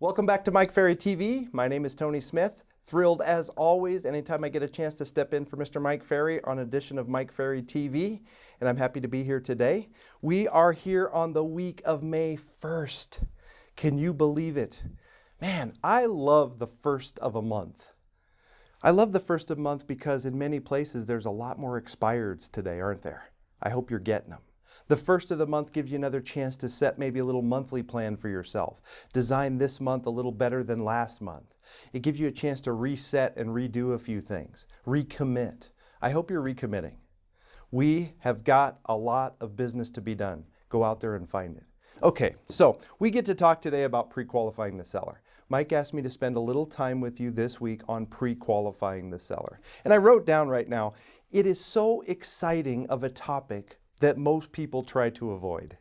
Welcome back to Mike Ferry TV. My name is Tony Smith. Thrilled as always anytime I get a chance to step in for Mr. Mike Ferry on an edition of Mike Ferry TV, and I'm happy to be here today. We are here on the week of May 1st. Can you believe it? Man, I love the first of a month. I love the first of a month because in many places there's a lot more expireds today, aren't there? I hope you're getting them. The first of the month gives you another chance to set maybe a little monthly plan for yourself. Design this month a little better than last month. It gives you a chance to reset and redo a few things. Recommit. I hope you're recommitting. We have got a lot of business to be done. Go out there and find it. Okay, so we get to talk today about pre-qualifying the seller. Mike asked me to spend a little time with you this week on pre-qualifying the seller. And I wrote down right now, it is so exciting of a topic that most people try to avoid.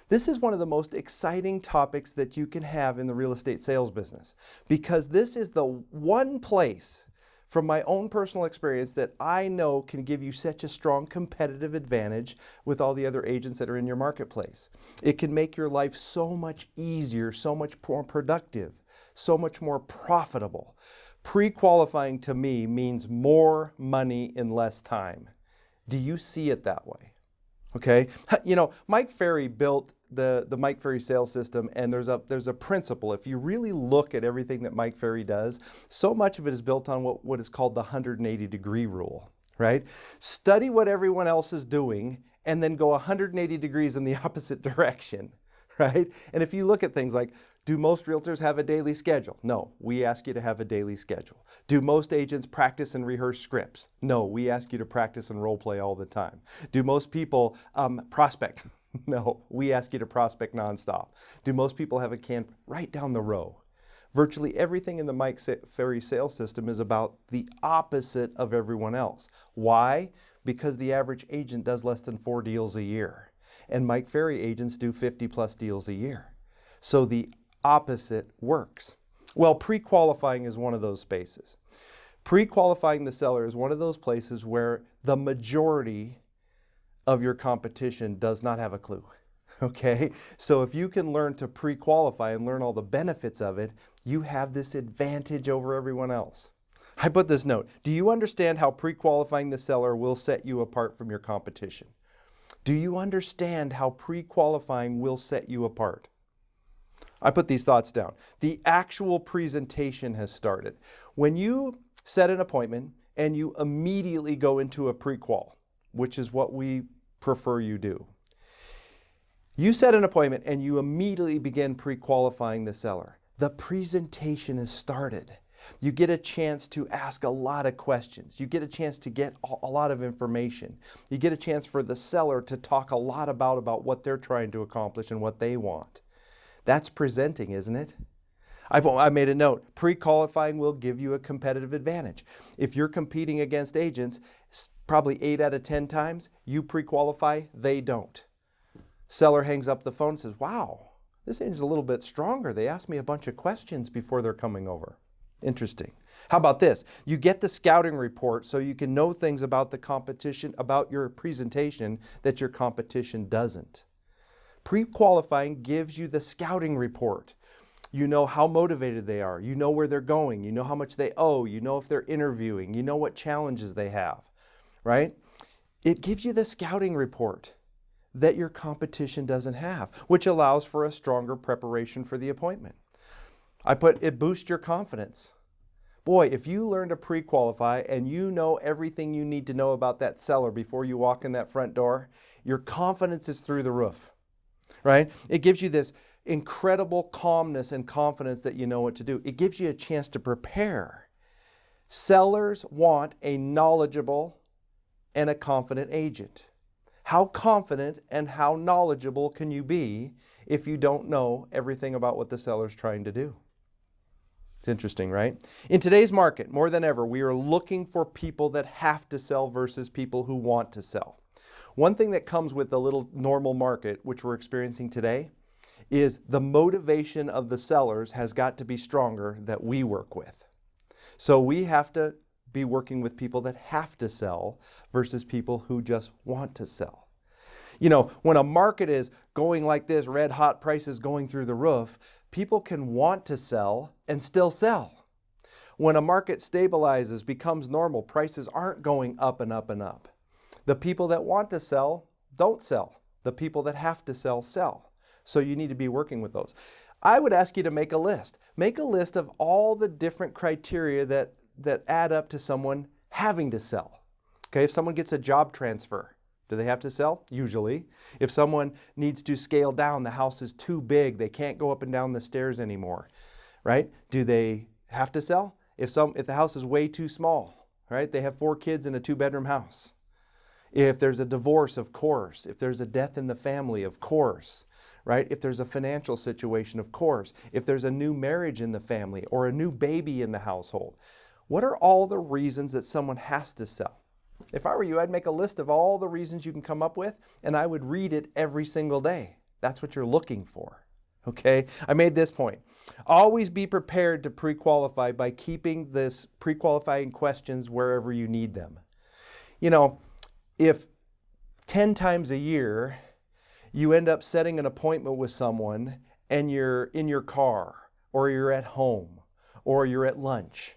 This is one of the most exciting topics that you can have in the real estate sales business, because this is the one place from my own personal experience that I know can give you such a strong competitive advantage with all the other agents that are in your marketplace. It can make your life so much easier, so much more productive, so much more profitable. Pre-qualifying to me means more money in less time. Do you see it that way? Okay, you know, Mike Ferry built the Mike Ferry sales system, and there's a principle. If you really look at everything that Mike Ferry does, so much of it is built on what is called the 180-degree rule, right? Study what everyone else is doing and then go 180 degrees in the opposite direction, right? And if you look at things like, do most realtors have a daily schedule? No, we ask you to have a daily schedule. Do most agents practice and rehearse scripts? No, we ask you to practice and role play all the time. Do most people prospect? No, we ask you to prospect nonstop. Do most people have a can right down the row? Virtually everything in the Mike Ferry sales system is about the opposite of everyone else. Why? Because the average agent does less than 4 deals a year, and Mike Ferry agents do 50 plus deals a year. So the opposite works. Well, pre-qualifying is one of those spaces. Pre-qualifying the seller is one of those places where the majority of your competition does not have a clue. Okay? So if you can learn to pre-qualify and learn all the benefits of it, you have this advantage over everyone else. I put this note. Do you understand how pre-qualifying the seller will set you apart from your competition? Do you understand how pre-qualifying will set you apart? I put these thoughts down. The actual presentation has started. When you set an appointment and you immediately go into a pre-qual, which is what we prefer you do. You set an appointment and you immediately begin pre-qualifying the seller. The presentation has started. You get a chance to ask a lot of questions. You get a chance to get a lot of information. You get a chance for the seller to talk a lot about what they're trying to accomplish and what they want. That's presenting, isn't it? I made a note. Pre-qualifying will give you a competitive advantage. If you're competing against agents, probably 8 out of 10 times, you pre-qualify, they don't. Seller hangs up the phone and says, wow, this agent's a little bit stronger. They asked me a bunch of questions before they're coming over. Interesting. How about this? You get the scouting report so you can know things about the competition, about your presentation that your competition doesn't. Pre-qualifying gives you the scouting report. You know how motivated they are. You know where they're going. You know how much they owe. You know if they're interviewing. You know what challenges they have, right? It gives you the scouting report that your competition doesn't have, which allows for a stronger preparation for the appointment. I put, it boosts your confidence. Boy, if you learn to pre-qualify and you know everything you need to know about that seller before you walk in that front door, your confidence is through the roof. Right? It gives you this incredible calmness and confidence that you know what to do. It gives you a chance to prepare. Sellers want a knowledgeable and a confident agent. How confident and how knowledgeable can you be if you don't know everything about what the seller's trying to do? It's interesting, right? In today's market, more than ever, we are looking for people that have to sell versus people who want to sell. One thing that comes with the little normal market, which we're experiencing today, is the motivation of the sellers has got to be stronger that we work with. So we have to be working with people that have to sell versus people who just want to sell. When a market is going like this, red hot prices going through the roof, people can want to sell and still sell. When a market stabilizes, becomes normal, prices aren't going up and up and up. The people that want to sell don't sell. The people that have to sell, sell. So you need to be working with those. I would ask you to make a list. Make a list of all the different criteria that add up to someone having to sell. Okay, if someone gets a job transfer, do they have to sell? Usually. If someone needs to scale down, the house is too big, they can't go up and down the stairs anymore, right? Do they have to sell? If the house is way too small, right? They have 4 kids in a 2-bedroom house. If there's a divorce, of course. If there's a death in the family, of course, right? If there's a financial situation, of course. If there's a new marriage in the family or a new baby in the household. What are all the reasons that someone has to sell? If I were you, I'd make a list of all the reasons you can come up with, and I would read it every single day. That's what you're looking for. Okay? I made this point. Always be prepared to pre-qualify by keeping this pre-qualifying questions wherever you need them. If 10 times a year you end up setting an appointment with someone and you're in your car or you're at home or you're at lunch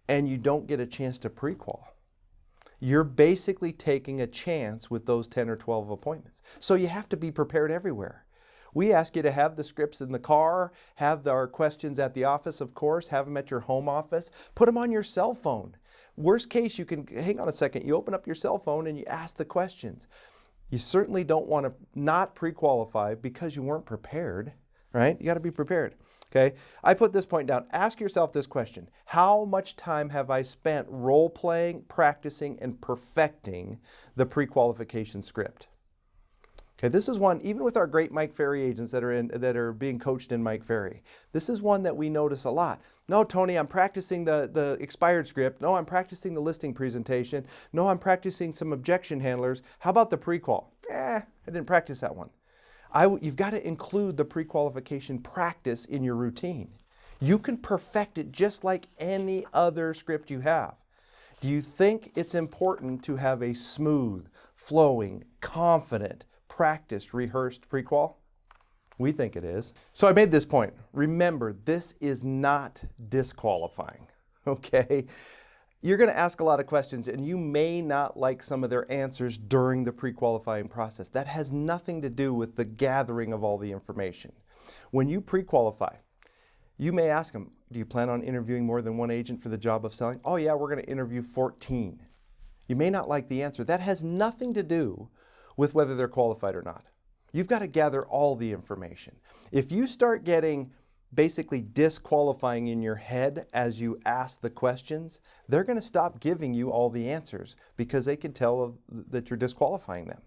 and you don't get a chance to pre-qual, you're basically taking a chance with those 10 or 12 appointments. So you have to be prepared everywhere. We ask you to have the scripts in the car, have our questions at the office, of course, have them at your home office, put them on your cell phone. Worst case, you can, hang on a second, you open up your cell phone and you ask the questions. You certainly don't want to not pre-qualify because you weren't prepared, right? You got to be prepared, okay? I put this point down. Ask yourself this question. How much time have I spent role-playing, practicing, and perfecting the pre-qualification script? Okay, this is one, even with our great Mike Ferry agents that are being coached in Mike Ferry, this is one that we notice a lot. No, Tony, I'm practicing the expired script. No, I'm practicing the listing presentation. No, I'm practicing some objection handlers. How about the pre-qual? I didn't practice that one. You've got to include the pre-qualification practice in your routine. You can perfect it just like any other script you have. Do you think it's important to have a smooth, flowing, confident, practiced, rehearsed pre-qual? We think it is. So I made this point. Remember, this is not disqualifying, okay? You're going to ask a lot of questions and you may not like some of their answers during the pre-qualifying process. That has nothing to do with the gathering of all the information. When you pre-qualify, you may ask them, do you plan on interviewing more than one agent for the job of selling? Oh yeah, we're going to interview 14. You may not like the answer. That has nothing to do with whether they're qualified or not. You've got to gather all the information. If you start getting basically disqualifying in your head as you ask the questions, they're going to stop giving you all the answers because they can tell that you're disqualifying them.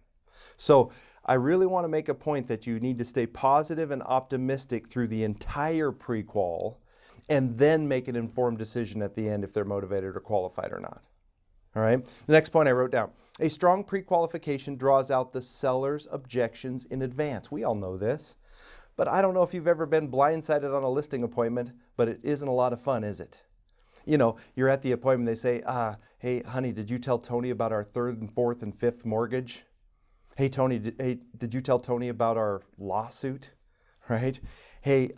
So I really want to make a point that you need to stay positive and optimistic through the entire pre-qual and then make an informed decision at the end if they're motivated or qualified or not. All right. The next point I wrote down. A strong pre-qualification draws out the seller's objections in advance. We all know this, but I don't know if you've ever been blindsided on a listing appointment, but it isn't a lot of fun, is it? You're at the appointment, they say, hey, honey, did you tell Tony about our 3rd and 4th and 5th mortgage? Hey, Tony, did you tell Tony about our lawsuit? Right? Hey,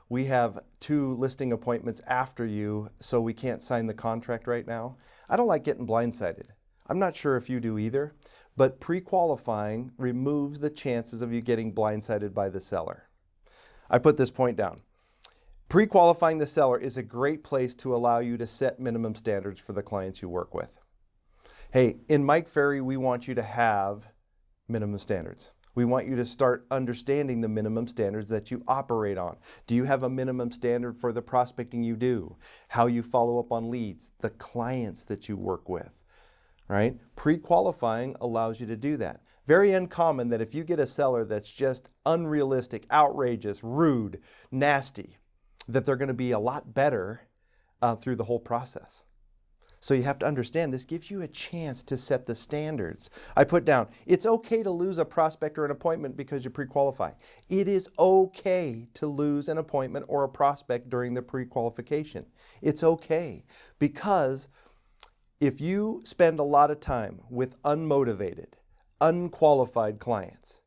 we have 2 listing appointments after you, so we can't sign the contract right now. I don't like getting blindsided. I'm not sure if you do either, but pre-qualifying removes the chances of you getting blindsided by the seller. I put this point down. Pre-qualifying the seller is a great place to allow you to set minimum standards for the clients you work with. Hey, in Mike Ferry, we want you to have minimum standards. We want you to start understanding the minimum standards that you operate on. Do you have a minimum standard for the prospecting you do? How you follow up on leads, the clients that you work with, right? Pre-qualifying allows you to do that. Very uncommon that if you get a seller that's just unrealistic, outrageous, rude, nasty, that they're going to be a lot better through the whole process. So you have to understand this gives you a chance to set the standards. I put down, it's okay to lose a prospect or an appointment because you pre-qualify. It is okay to lose an appointment or a prospect during the pre-qualification. It's okay because if you spend a lot of time with unmotivated, unqualified clients.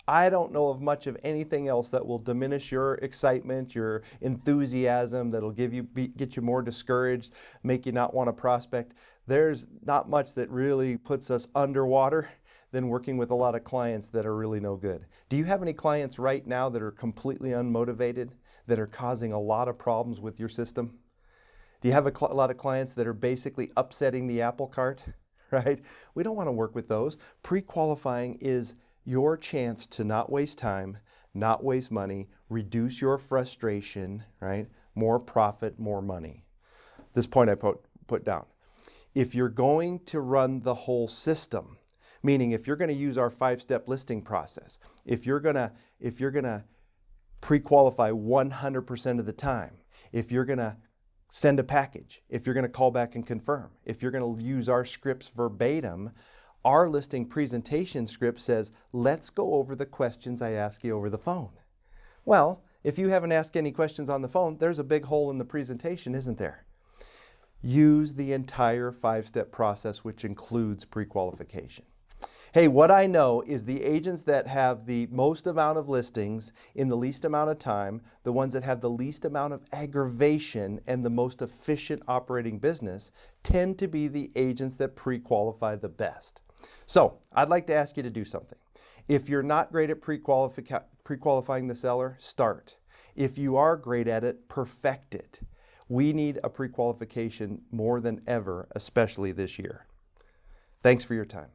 I don't know of much of anything else that will diminish your excitement, your enthusiasm, that'll get you more discouraged, make you not want to prospect. There's not much that really puts us underwater than working with a lot of clients that are really no good. Do you have any clients right now that are completely unmotivated, that are causing a lot of problems with your system? Do you have a lot of clients that are basically upsetting the apple cart, right? We don't want to work with those. Pre-qualifying is your chance to not waste time, not waste money, reduce your frustration, right? More profit, more money. This point I put down. If you're going to run the whole system, meaning if you're going to use our 5-step listing process, if you're going to pre-qualify 100% of the time, if you're going to send a package, if you're going to call back and confirm, if you're going to use our scripts verbatim, our listing presentation script says, let's go over the questions I ask you over the phone. Well, if you haven't asked any questions on the phone, there's a big hole in the presentation, isn't there? Use the entire 5-step process, which includes pre-qualification. Hey, what I know is the agents that have the most amount of listings in the least amount of time, the ones that have the least amount of aggravation and the most efficient operating business, tend to be the agents that pre-qualify the best. So, I'd like to ask you to do something. If you're not great at pre-qualifying the seller, start. If you are great at it, perfect it. We need a pre-qualification more than ever, especially this year. Thanks for your time.